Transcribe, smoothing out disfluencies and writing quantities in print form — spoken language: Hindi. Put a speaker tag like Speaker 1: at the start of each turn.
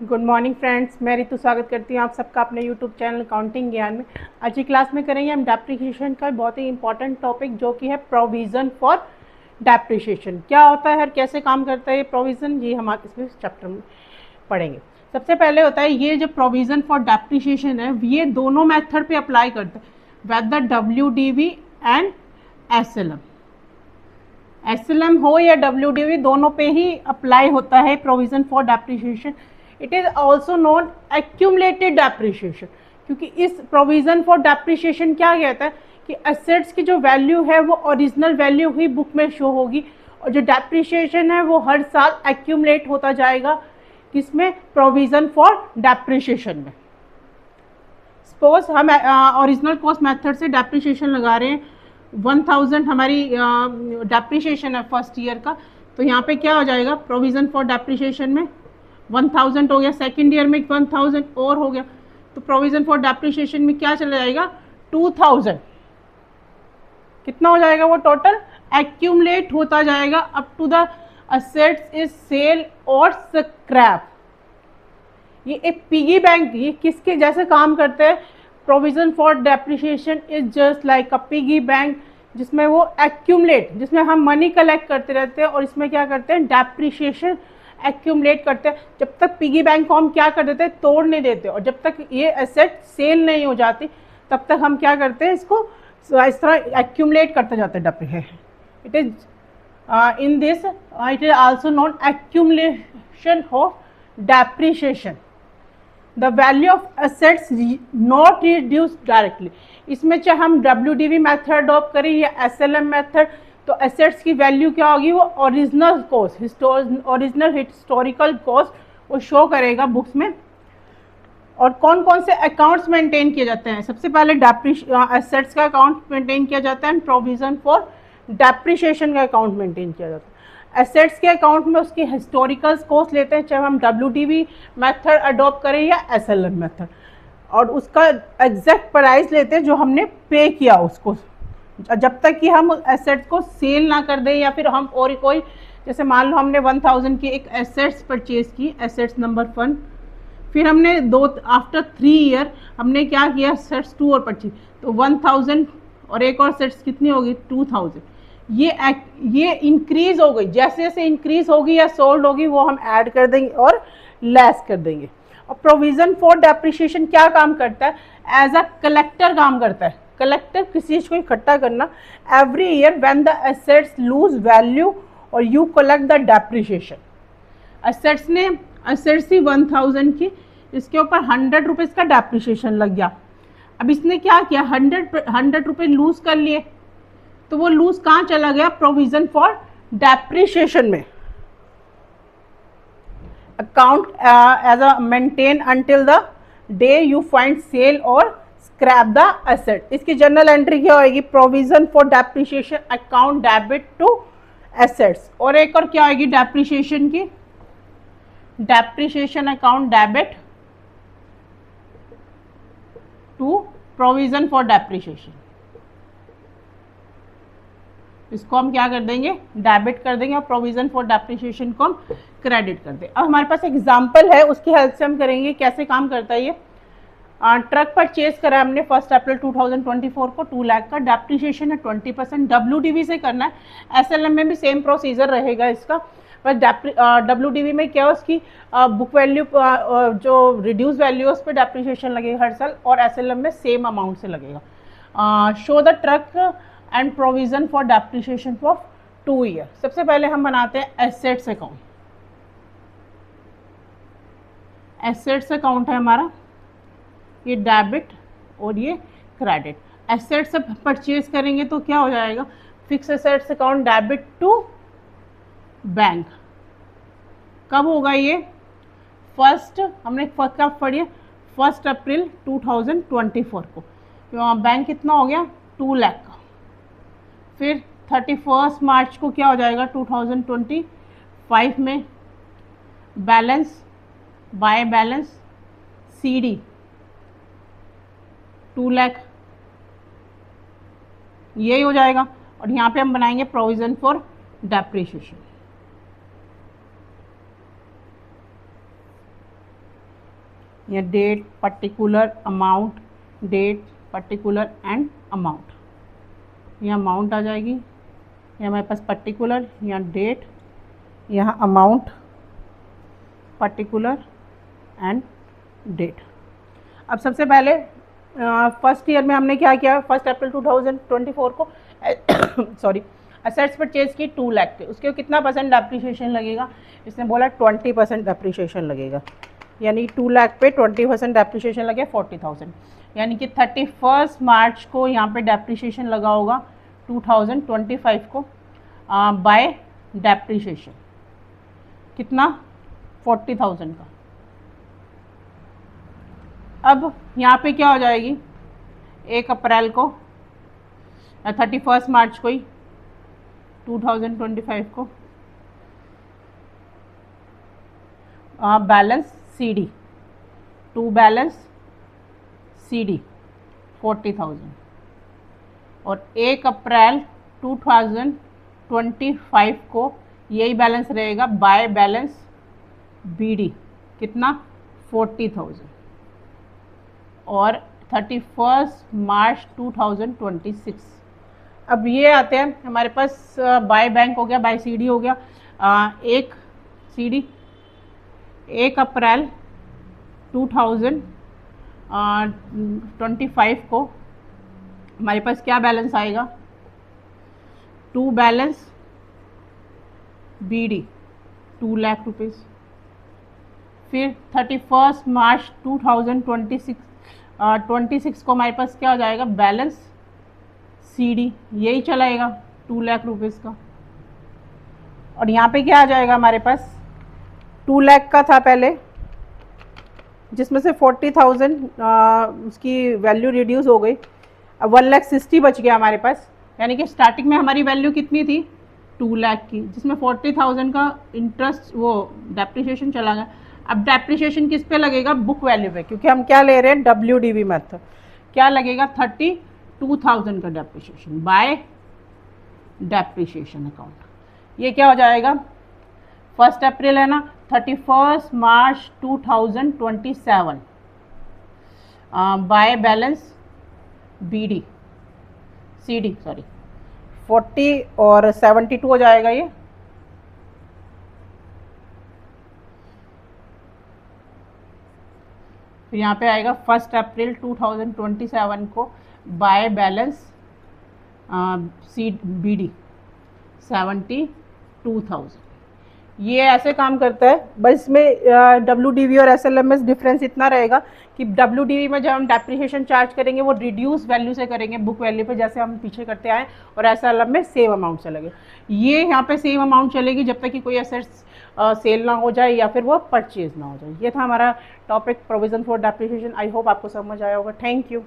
Speaker 1: गुड मॉर्निंग फ्रेंड्स, मैं रितु स्वागत करती हूँ आप सबका अपने यूट्यूब चैनल अकाउंटिंग ज्ञान में। आज की क्लास में करेंगे हम डेप्रिसिएशन का बहुत ही इंपॉर्टेंट टॉपिक जो कि है प्रोविज़न फॉर डेप्रिसिएशन। क्या होता है और कैसे काम करता है ये प्रोविज़न, ये हम इसमें चैप्टर में पढ़ेंगे। सबसे पहले होता है ये जो प्रोविज़न फॉर डेप्रिसिएशन है ये दोनों मेथड पे अप्लाई करता है, whether WDV and SLM। SLM हो या WDV दोनों पे ही अप्लाई होता है provision for depreciation. It is also known accumulated depreciation, क्योंकि इस प्रोविज़न फॉर डेप्रिसिएशन क्या कहता है कि एसेट्स की जो वैल्यू है वो ओरिजिनल वैल्यू ही बुक में शो होगी और जो डेप्रिसिएशन है वो हर साल एक्यूमुलेट होता जाएगा किसमें, प्रोविज़न फॉर डेप्रिसिएशन में। सपोज हम ओरिजिनल कॉस्ट मेथड से डेप्रिसिएशन लगा रहे हैं, 1000 हमारी डेप्रिसिएशन है फर्स्ट ईयर का, तो यहाँ पे क्या हो जाएगा प्रोविज़न फॉर डेप्रिसिएशन में 1000 हो गया, सेकेंड ईयर में 1000 और हो गया, तो प्रोविज़न फॉर डेप्रिसिएशन में क्या चला जाएगा 2000। कितना हो जाएगा वो टोटल एक्यूमुलेट होता जाएगा up to the assets is sale और स्क्रैप। ये एक पिगी बैंक, ये किसके जैसे काम करते हैं, provision for depreciation is just like a piggy bank, जिसमें वो एक्यूमुलेट, जिसमें हम मनी कलेक्ट करते रहते हैं और इसमें क्या करते हैं डेप्रिसिएशन एक्यूमुलेट करते हैं। जब तक पिगी बैंक को हम क्या कर देते हैं, तोड़ नहीं देते, और जब तक ये एसेट सेल नहीं हो जाती तब तक हम क्या करते हैं, इसको इस तरह एक्यूमुलेट करते जाते हैं depreciation. It is in this it is also known accumulation of depreciation. The value of assets not reduce directly. इसमें चाहे हम WDV मेथड अडॉप्ट करें या SLM मेथड, तो एसेट्स की वैल्यू क्या होगी, वो original cost, original historical cost वो शो करेगा बुक्स में। और कौन कौन से अकाउंट्स मेंटेन किए जाते हैं, सबसे पहले एसेट्स का अकाउंट मेंटेन किया जाता है, प्रोविज़न फॉर डेप्रिसिएशन का अकाउंट मेंटेन किया जाता है। एसेट्स के अकाउंट में उसकी हिस्टोरिकल कॉस्ट लेते हैं, चाहे हम WDV मेथड अडॉप्ट करें या SLM मेथड, और उसका एग्जैक्ट प्राइस लेते हैं जो हमने पे किया उसको, जब तक कि हम एसेट्स को सेल ना कर दें या फिर हम और कोई, जैसे मान लो हमने 1000 की एक एसेट्स परचेज की, एसेट्स नंबर 1, फिर हमने आफ्टर 3 ईयर हमने क्या किया, एसेट्स 2 और परचेज, तो 1000 और एक और एसेट्स कितनी होगी 2000। ये इंक्रीज हो गई, जैसे जैसे इंक्रीज होगी या सोल्ड होगी वो हम ऐड कर देंगे और लेस कर देंगे। और प्रोविज़न फॉर डेप्रिसिएशन क्या काम करता है, एज अ कलेक्टर काम करता है। कलेक्टर किसी चीज़ को इकट्ठा करना, every year when the assets lose value और you collect the depreciation. Assets थी 1000 की, इसके ऊपर 100 रुपीज़ का डेप्रिसिएशन लग गया। अब इसने क्या किया, 100 रुपये लूज कर लिए, तो वो लूज कहाँ चला गया, प्रोविज़न फॉर डेप्रिसिएशन में। Account as a maintain until the day you find sale और स्क्रैप द एसेट। इसकी जर्नल एंट्री क्या होगी, provision for depreciation account debit to assets. और एक और क्या होगी डेप्रिसिएशन की, depreciation account debit to provision for depreciation. इसको हम क्या कर देंगे, डेबिट कर देंगे और प्रोविज़न फॉर डेप्रिसिएशन को हम क्रेडिट कर दें। अब हमारे पास एग्जांपल है, उसकी हेल्प से हम करेंगे कैसे काम करता है ये। ट्रक परचेज करा हमने 1 अप्रैल 2024 को 2 लाख का, डेप्रिसिएशन है 20%, WDV से करना है। SLM में भी सेम प्रोसीजर रहेगा इसका, पर WDV में क्या, उसकी बुक वैल्यू जो रिड्यूस वैल्यू है उस पर डेप्रिसिएशन लगेगा हर साल, और SLM में सेम अमाउंट से लगेगा। Show the truck and provision for depreciation for 2 year. सबसे पहले हम बनाते हैं एसेट्स अकाउंट। एसेट्स अकाउंट है हमारा, ये डेबिट और ये क्रेडिट। एसेट्स से परचेज करेंगे तो क्या हो जाएगा, fix assets account debit to bank. कब होगा ये, हमने कब पढ़ी है, 1 अप्रैल 2024 को। बैंक कितना हो गया 2 लाख का। फिर 31 मार्च को क्या हो जाएगा 2025 में, balance by balance CD 2 lakh, यही हो जाएगा। और यहाँ पे हम बनाएंगे प्रोविज़न फॉर डेप्रिसिएशन। या date particular amount, date particular and amount, यहाँ अमाउंट आ जाएगी, यहाँ हमारे पास पर्टिकुलर, यहाँ डेट, यहाँ अमाउंट, पर्टिकुलर एंड डेट। अब सबसे पहले फर्स्ट ईयर में हमने क्या किया, 1 अप्रैल 2024 को सॉरी असेट्स परचेज की 2 लाख के, उसके कितना परसेंट डेप्रिसिएशन लगेगा, इसने बोला 20% डेप्रिसिएशन लगेगा, यानी 2 लाख पे 20% डेप्रिसिएशन लगे 40,000, यानी कि 31 मार्च को यहाँ पे डेप्रिसिएशन लगा होगा 2025 को बाय डेप्रिसिएशन कितना 40,000 का। अब यहाँ पे क्या हो जाएगी, 1 अप्रैल को 31 मार्च को ही 2025 को balance CD, to balance CD 40,000, और 1 अप्रैल 2025 को यही बैलेंस रहेगा बाय बैलेंस बीडी कितना 40,000, और 31 मार्च 2026। अब ये आते हैं हमारे पास बाय बैंक हो गया, बाय सीडी हो गया, एक सीडी 1 अप्रैल 2025 को हमारे पास क्या बैलेंस आएगा, to balance BD 2 lakh rupees. फिर 31 मार्च 2026 को हमारे पास क्या हो जाएगा, बैलेंस सीडी यही चलाएगा 2 लाख रुपीज़ का, और यहाँ पे क्या आ जाएगा हमारे पास 2 लाख का था पहले, जिसमें से 40,000 उसकी वैल्यू रिड्यूस हो गई, अब 1,60,000 बच गया हमारे पास, यानी कि स्टार्टिंग में हमारी वैल्यू कितनी थी 2 लाख की, जिसमें 40,000 का इंटरेस्ट वो डेप्रिसिएशन चला गया। अब डेप्रिसिएशन किस पे लगेगा, बुक वैल्यू पे, क्योंकि हम क्या ले रहे हैं WDV मेथड, क्या लगेगा 32,000 का डेप्रिसिएशन बाय डेप्रिसिएशन अकाउंट। ये क्या हो जाएगा 1 अप्रैल है ना, 31 मार्च 2027 बाय बैलेंस BD CD 40 और 72 हो जाएगा ये, फिर यहाँ पे आएगा 1 अप्रैल 2027 को बाय बैलेंस BD 72,000। ये ऐसे काम करता है, बस इसमें WDV और SLMS डिफरेंस इतना रहेगा कि WDV में जब हम डेप्रिसिएशन चार्ज करेंगे वो रिड्यूस वैल्यू से करेंगे बुक वैल्यू पे, जैसे हम पीछे करते आए, और SLM में सेम अमाउंट चलेगा। ये यहाँ पे सेम अमाउंट चलेगी जब तक कि कोई एसेट्स सेल ना हो जाए या फिर वो परचेज ना हो जाए। ये था हमारा topic provision for depreciation. I hope आपको समझ आया होगा। Thank you.